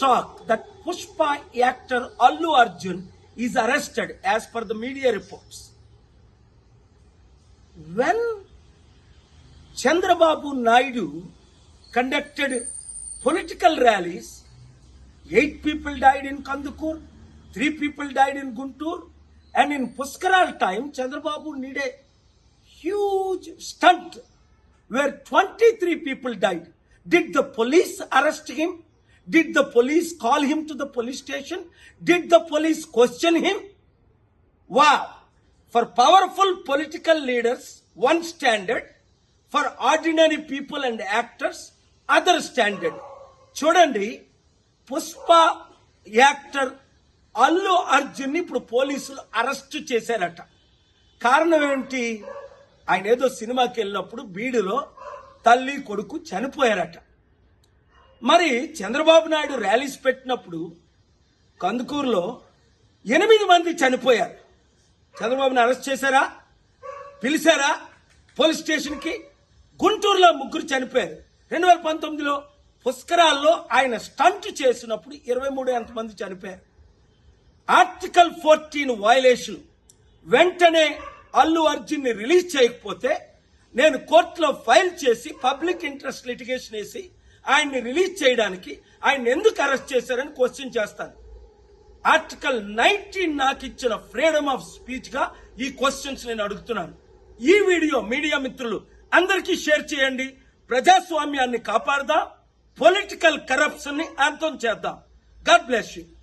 talk that Pushpa actor Allu Arjun is arrested as per the media reports. When Chandrababu Naidu conducted political rallies, 8 people died in Kandukur, 3 people died in Guntur, and in Puskaral time, Chandrababu needed a huge stunt where 23 people died. Did the police arrest him? Did the police call him to the police station? Did the police question him? Wow! For powerful political leaders, one standard. For ordinary people and actors, other standard. చూడండి, Pushpa actor Allu Arjun ని ఇప్పుడు పోలీసులు arrest చేశారట. కారణం ఏంటి? ఆయన ఏదో సినిమాకి వెళ్ళినప్పుడు బీడులో తల్లి కొడుకు చనిపోయారట. మరి చంద్రబాబు నాయుడు ర్యాలీస్ పెట్టినప్పుడు కందుకూరులో 8 మంది చనిపోయారు. చంద్రబాబుని అరెస్ట్ చేశారా? పిలిచారా పోలీస్ స్టేషన్కి? గుంటూరులో 3 చనిపోయారు. 2019లో పుష్కరాల్లో ఆయన స్టంట్ చేసినప్పుడు 23 మంది చనిపోయారు. Article 14 violation. వెంటనే అల్లు అర్జున్ ని రిలీజ్ చేయకపోతే నేను కోర్టులో ఫైల్ చేసి పబ్లిక్ ఇంట్రెస్ట్ లిటిగేషన్ వేసి ఆయన్ని రిలీజ్ చేయడానికి ఆయన ఎందుకు అరెస్ట్ చేశారని క్వశ్చన్ చేస్తాను. ఆర్టికల్ 19 నాకు ఇచ్చిన ఫ్రీడమ్ ఆఫ్ స్పీచ్ గా ఈ క్వశ్చన్స్ నేను అడుగుతున్నాను. ఈ వీడియో మీడియా మిత్రులు అందరికీ షేర్ చేయండి. ప్రజాస్వామ్యాన్ని కాపాడదాం, పొలిటికల్ కరప్షన్ ని అంతం చేద్దాం. God bless you.